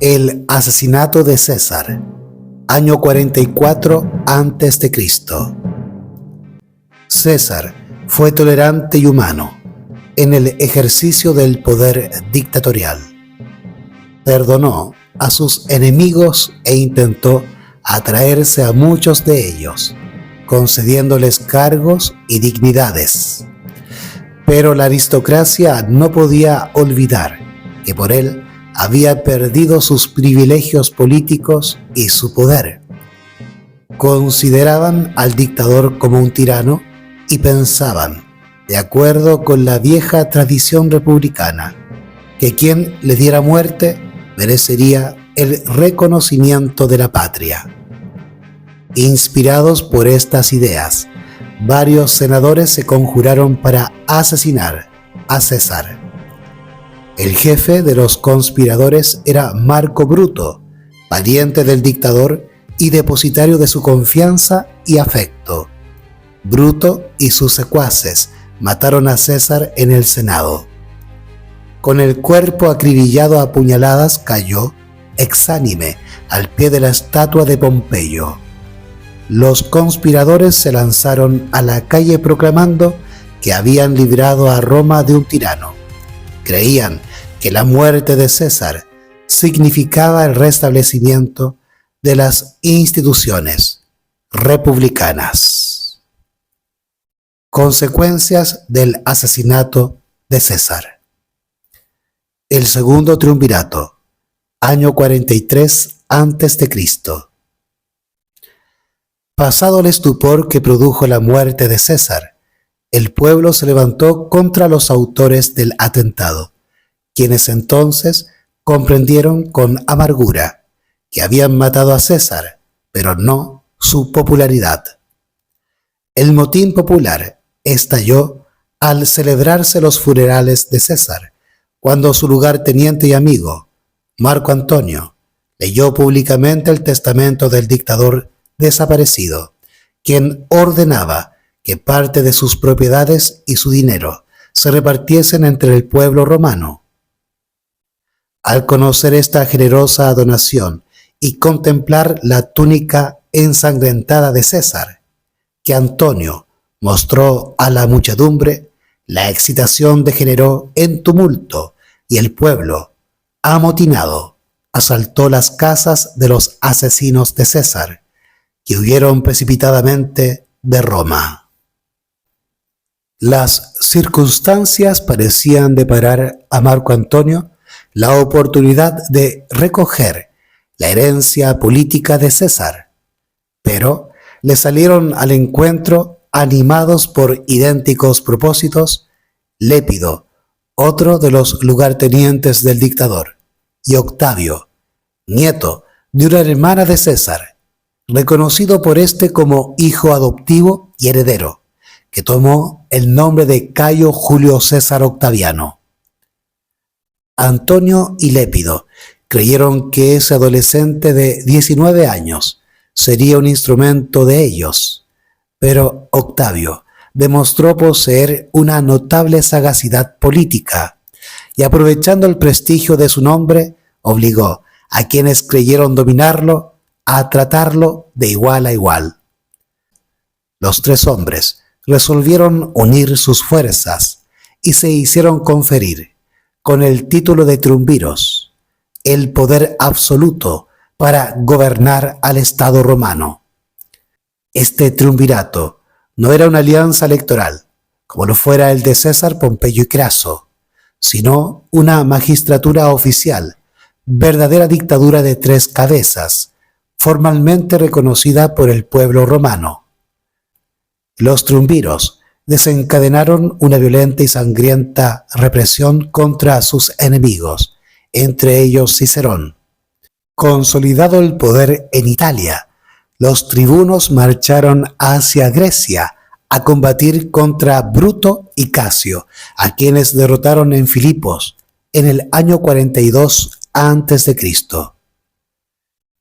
El asesinato de César, año 44 a.C. César fue tolerante y humano en el ejercicio del poder dictatorial. Perdonó a sus enemigos e intentó atraerse a muchos de ellos, concediéndoles cargos y dignidades. Pero la aristocracia no podía olvidar que por él había perdido sus privilegios políticos y su poder. Consideraban al dictador como un tirano y pensaban, de acuerdo con la vieja tradición republicana, que quien le diera muerte merecería el reconocimiento de la patria. Inspirados por estas ideas, varios senadores se conjuraron para asesinar a César. El jefe de los conspiradores era Marco Bruto, pariente del dictador y depositario de su confianza y afecto. Bruto y sus secuaces mataron a César en el Senado. Con el cuerpo acribillado a puñaladas cayó, exánime, al pie de la estatua de Pompeyo. Los conspiradores se lanzaron a la calle proclamando que habían librado a Roma de un tirano. Creían que la muerte de César significaba el restablecimiento de las instituciones republicanas. Consecuencias del asesinato de César. El segundo triunvirato, año 43 a.C. Pasado el estupor que produjo la muerte de César, el pueblo se levantó contra los autores del atentado, quienes entonces comprendieron con amargura que habían matado a César, pero no su popularidad. El motín popular estalló al celebrarse los funerales de César, cuando su lugarteniente y amigo, Marco Antonio, leyó públicamente el testamento del dictador desaparecido, quien ordenaba que parte de sus propiedades y su dinero se repartiesen entre el pueblo romano. Al conocer esta generosa donación y contemplar la túnica ensangrentada de César, que Antonio mostró a la muchedumbre, la excitación degeneró en tumulto y el pueblo, amotinado, asaltó las casas de los asesinos de César, que huyeron precipitadamente de Roma. Las circunstancias parecían deparar a Marco Antonio la oportunidad de recoger la herencia política de César, pero le salieron al encuentro, animados por idénticos propósitos, Lépido, otro de los lugartenientes del dictador, y Octavio, nieto de una hermana de César, reconocido por éste como hijo adoptivo y heredero, que tomó el nombre de Cayo Julio César Octaviano. Antonio y Lépido creyeron que ese adolescente de 19 años sería un instrumento de ellos, pero Octavio demostró poseer una notable sagacidad política y, aprovechando el prestigio de su nombre, obligó a quienes creyeron dominarlo a tratarlo de igual a igual. Los tres hombres resolvieron unir sus fuerzas y se hicieron conferir, con el título de triunviros, el poder absoluto para gobernar al Estado romano. Este triunvirato no era una alianza electoral, como lo fuera el de César, Pompeyo y Craso, sino una magistratura oficial, verdadera dictadura de tres cabezas, formalmente reconocida por el pueblo romano. Los triunviros desencadenaron una violenta y sangrienta represión contra sus enemigos, entre ellos Cicerón. Consolidado el poder en Italia, los tribunos marcharon hacia Grecia a combatir contra Bruto y Casio, a quienes derrotaron en Filipos en el año 42 a.C.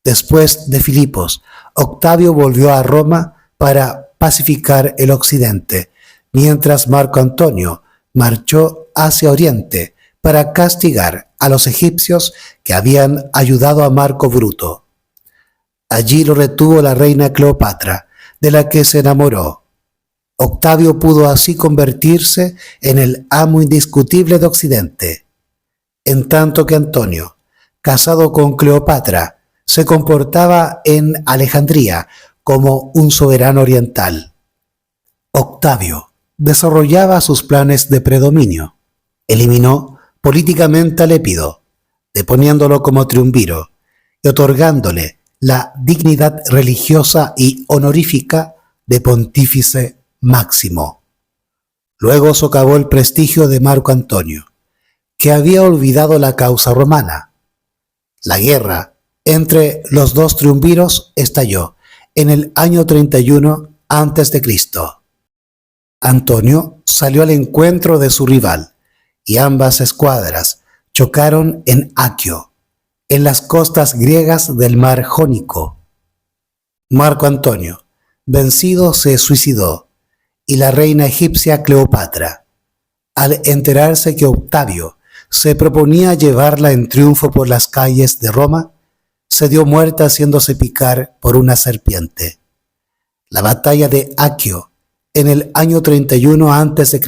Después de Filipos, Octavio volvió a Roma para pacificar el occidente, mientras Marco Antonio marchó hacia Oriente para castigar a los egipcios que habían ayudado a Marco Bruto. Allí lo retuvo la reina Cleopatra, de la que se enamoró. Octavio pudo así convertirse en el amo indiscutible de Occidente, en tanto que Antonio, casado con Cleopatra, se comportaba en Alejandría como un soberano oriental. Octavio desarrollaba sus planes de predominio. Eliminó políticamente a Lépido, deponiéndolo como triunviro y otorgándole la dignidad religiosa y honorífica de pontífice máximo. Luego socavó el prestigio de Marco Antonio, que había olvidado la causa romana. La guerra entre los dos triunviros estalló en el año 31 a.C. Antonio salió al encuentro de su rival y ambas escuadras chocaron en Aquio, en las costas griegas del mar Jónico. Marco Antonio, vencido, se suicidó, y la reina egipcia Cleopatra, al enterarse que Octavio se proponía llevarla en triunfo por las calles de Roma, se dio muerta haciéndose picar por una serpiente. La batalla de Aquio, en el año 31 a.C.,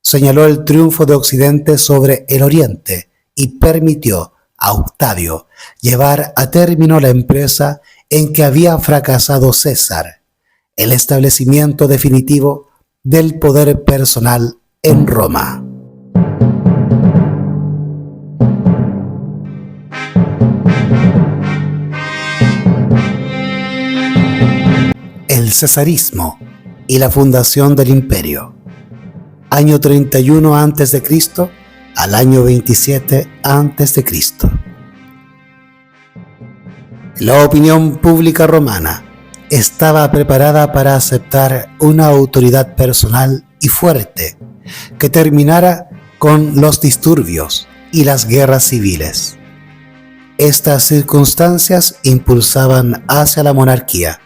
señaló el triunfo de Occidente sobre el Oriente y permitió a Octavio llevar a término la empresa en que había fracasado César, el establecimiento definitivo del poder personal en Roma. El cesarismo y la fundación del imperio. Año 31 a.C. al año 27 a.C. La opinión pública romana estaba preparada para aceptar una autoridad personal y fuerte que terminara con los disturbios y las guerras civiles. Estas circunstancias impulsaban hacia la monarquía,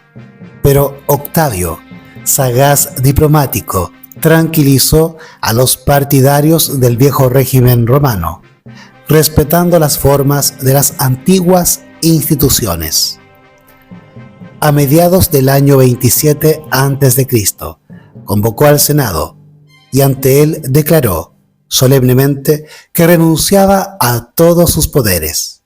pero Octavio, sagaz diplomático, tranquilizó a los partidarios del viejo régimen romano, respetando las formas de las antiguas instituciones. A mediados del año 27 a.C., convocó al Senado y ante él declaró solemnemente que renunciaba a todos sus poderes.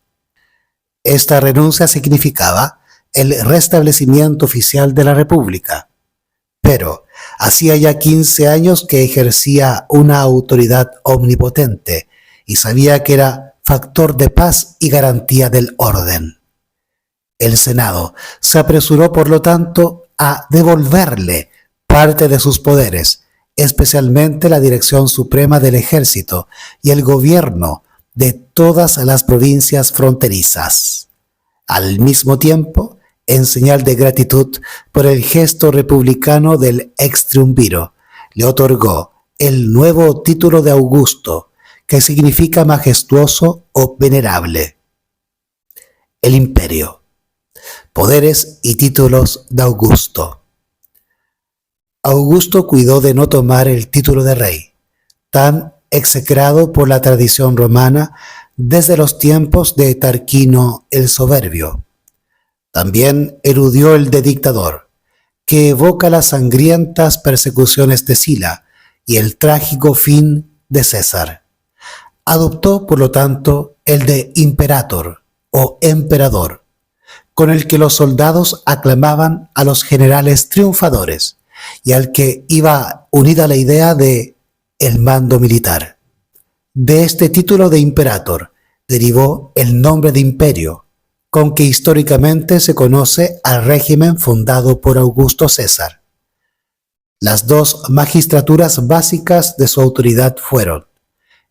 Esta renuncia significaba el restablecimiento oficial de la República, pero hacía ya 15 años que ejercía una autoridad omnipotente y sabía que era factor de paz y garantía del orden. El Senado se apresuró, por lo tanto, a devolverle parte de sus poderes, especialmente la dirección suprema del ejército y el gobierno de todas las provincias fronterizas. Al mismo tiempo, en señal de gratitud por el gesto republicano del extriunviro, le otorgó el nuevo título de Augusto, que significa majestuoso o venerable. El imperio. Poderes y títulos de Augusto. Augusto cuidó de no tomar el título de rey, tan execrado por la tradición romana desde los tiempos de Tarquino el Soberbio. También eludió el de dictador, que evoca las sangrientas persecuciones de Sila y el trágico fin de César. Adoptó, por lo tanto, el de imperator o emperador, con el que los soldados aclamaban a los generales triunfadores y al que iba unida la idea de el mando militar. De este título de imperator derivó el nombre de imperio, con que históricamente se conoce al régimen fundado por Augusto César. Las dos magistraturas básicas de su autoridad fueron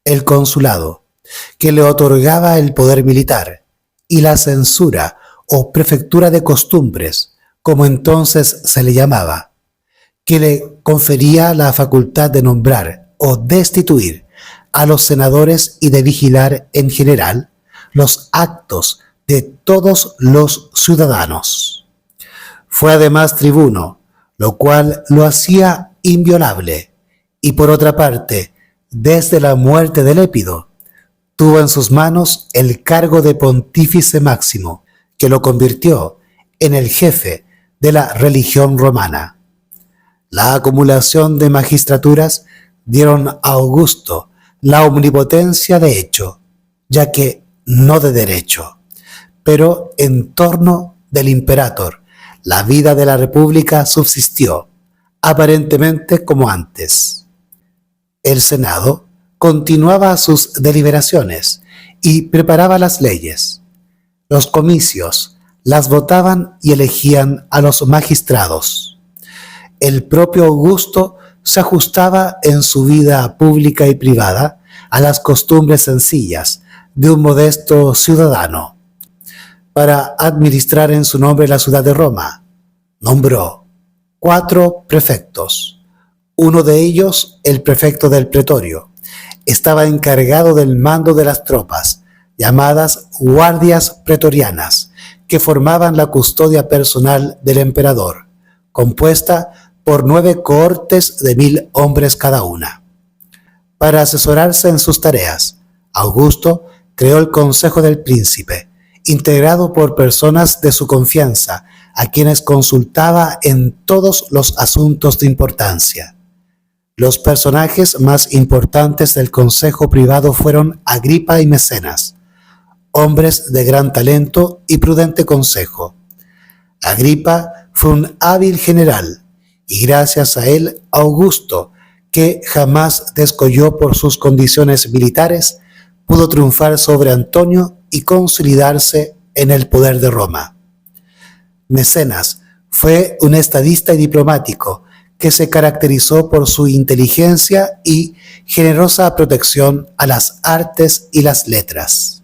el consulado, que le otorgaba el poder militar, y la censura o prefectura de costumbres, como entonces se le llamaba, que le confería la facultad de nombrar o destituir a los senadores y de vigilar en general los actos de todos los ciudadanos. Fue además tribuno, lo cual lo hacía inviolable, y por otra parte, desde la muerte de Lépido, tuvo en sus manos el cargo de pontífice máximo, que lo convirtió en el jefe de la religión romana. La acumulación de magistraturas dieron a Augusto la omnipotencia de hecho, ya que no de derecho. Pero en torno del imperator, la vida de la república subsistió, aparentemente como antes. El Senado continuaba sus deliberaciones y preparaba las leyes. Los comicios las votaban y elegían a los magistrados. El propio Augusto se ajustaba en su vida pública y privada a las costumbres sencillas de un modesto ciudadano. Para administrar en su nombre la ciudad de Roma, nombró 4 prefectos. Uno de ellos, el prefecto del pretorio, estaba encargado del mando de las tropas, llamadas guardias pretorianas, que formaban la custodia personal del emperador, compuesta por 9 cohortes de 1000 hombres cada una. Para asesorarse en sus tareas, Augusto creó el Consejo del Príncipe, integrado por personas de su confianza, a quienes consultaba en todos los asuntos de importancia. Los personajes más importantes del consejo privado fueron Agripa y Mecenas, hombres de gran talento y prudente consejo. Agripa fue un hábil general, y gracias a él, Augusto, que jamás descolló por sus condiciones militares, pudo triunfar sobre Antonio y consolidarse en el poder de Roma. Mecenas fue un estadista y diplomático que se caracterizó por su inteligencia y generosa protección a las artes y las letras.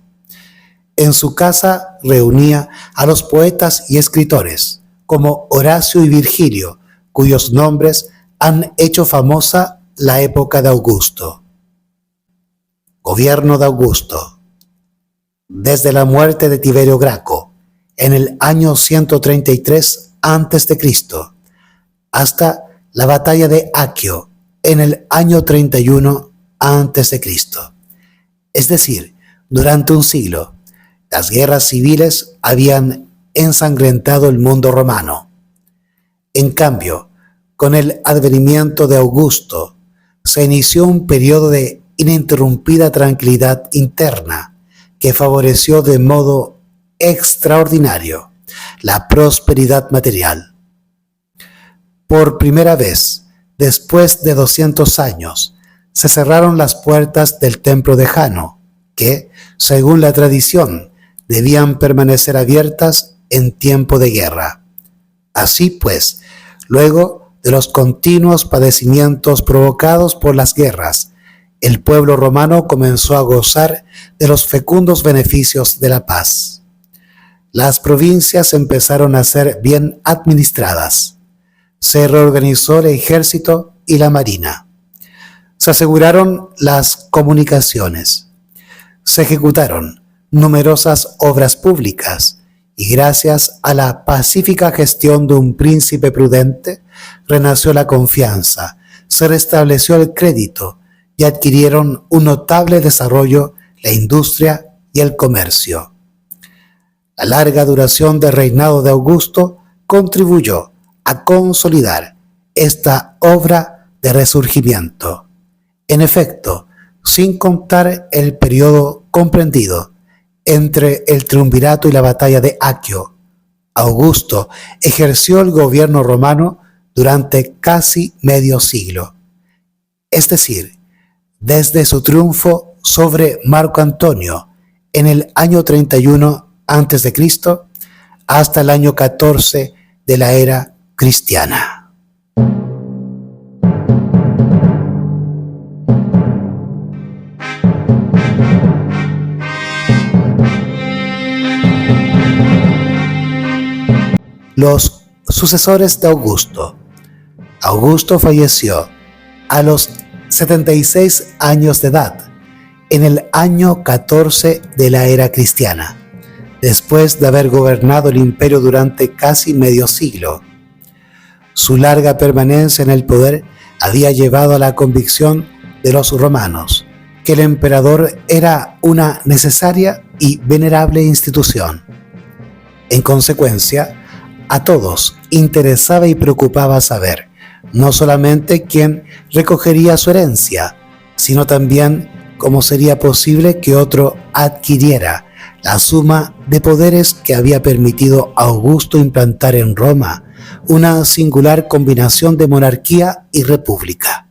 En su casa reunía a los poetas y escritores, como Horacio y Virgilio, cuyos nombres han hecho famosa la época de Augusto. Gobierno de Augusto. Desde la muerte de Tiberio Graco, en el año 133 a.C., hasta la batalla de Aquio, en el año 31 a.C. Es decir, durante un siglo, las guerras civiles habían ensangrentado el mundo romano. En cambio, con el advenimiento de Augusto, se inició un periodo de ininterrumpida tranquilidad interna que favoreció de modo extraordinario la prosperidad material. Por primera vez, después de 200 años, se cerraron las puertas del templo de Jano, que, según la tradición, debían permanecer abiertas en tiempo de guerra. Así pues, luego de los continuos padecimientos provocados por las guerras, el pueblo romano comenzó a gozar de los fecundos beneficios de la paz. Las provincias empezaron a ser bien administradas. Se reorganizó el ejército y la marina. Se aseguraron las comunicaciones. Se ejecutaron numerosas obras públicas y gracias a la pacífica gestión de un príncipe prudente, renació la confianza, se restableció el crédito y adquirieron un notable desarrollo la industria y el comercio. La larga duración del reinado de Augusto contribuyó a consolidar esta obra de resurgimiento. En efecto, sin contar el periodo comprendido entre el triunvirato y la batalla de Aquio, Augusto ejerció el gobierno romano durante casi medio siglo. Es decir, desde su triunfo sobre Marco Antonio en el año 31 a.C. hasta el año 14 de la era cristiana. Los sucesores de Augusto. Augusto falleció a los 76 años de edad, en el año 14 de la era cristiana, después de haber gobernado el imperio durante casi medio siglo. Su larga permanencia en el poder había llevado a la convicción de los romanos que el emperador era una necesaria y venerable institución. En consecuencia, a todos interesaba y preocupaba saber no solamente quién recogería su herencia, sino también cómo sería posible que otro adquiriera la suma de poderes que había permitido a Augusto implantar en Roma una singular combinación de monarquía y república.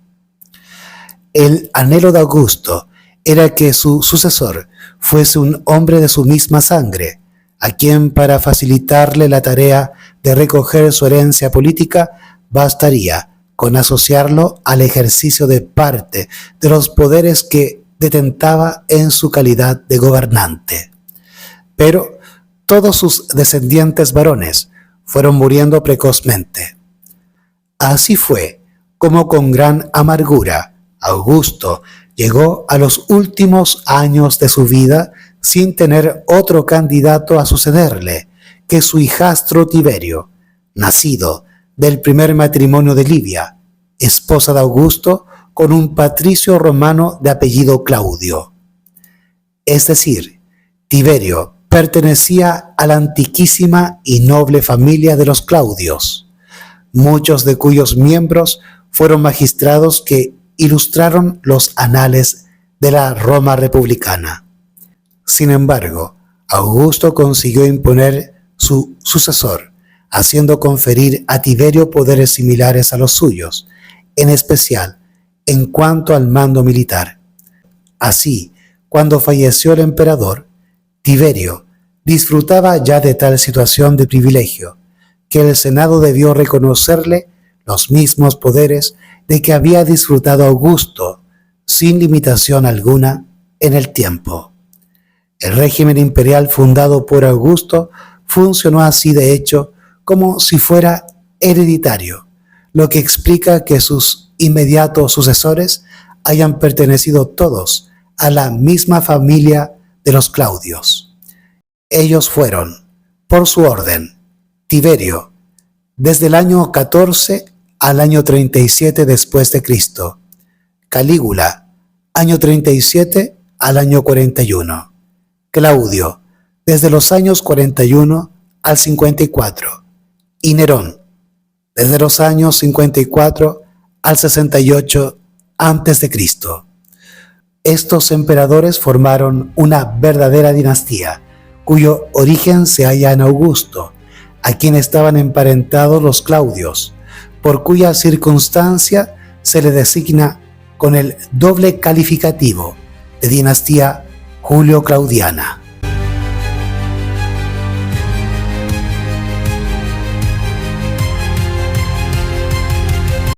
El anhelo de Augusto era que su sucesor fuese un hombre de su misma sangre, a quien para facilitarle la tarea de recoger su herencia política bastaría con asociarlo al ejercicio de parte de los poderes que detentaba en su calidad de gobernante. Pero todos sus descendientes varones fueron muriendo precozmente. Así fue como con gran amargura Augusto llegó a los últimos años de su vida sin tener otro candidato a sucederle que su hijastro Tiberio, nacido del primer matrimonio de Livia, esposa de Augusto, con un patricio romano de apellido Claudio. Es decir, Tiberio pertenecía a la antiquísima y noble familia de los Claudios, muchos de cuyos miembros fueron magistrados que ilustraron los anales de la Roma republicana. Sin embargo, Augusto consiguió imponer su sucesor, haciendo conferir a Tiberio poderes similares a los suyos, en especial en cuanto al mando militar. Así, cuando falleció el emperador, Tiberio disfrutaba ya de tal situación de privilegio, que el Senado debió reconocerle los mismos poderes de que había disfrutado Augusto, sin limitación alguna en el tiempo. El régimen imperial fundado por Augusto funcionó así de hecho como si fuera hereditario, lo que explica que sus inmediatos sucesores hayan pertenecido todos a la misma familia de los Claudios. Ellos fueron, por su orden, Tiberio, desde el año 14 al año 37 después de Cristo, Calígula, año 37 al año 41, Claudio, desde los años 41 al 54, y Nerón, desde los años 54 al 68 antes de Cristo. Estos emperadores formaron una verdadera dinastía, cuyo origen se halla en Augusto, a quien estaban emparentados los Claudios, por cuya circunstancia se le designa con el doble calificativo de dinastía Julio-Claudiana.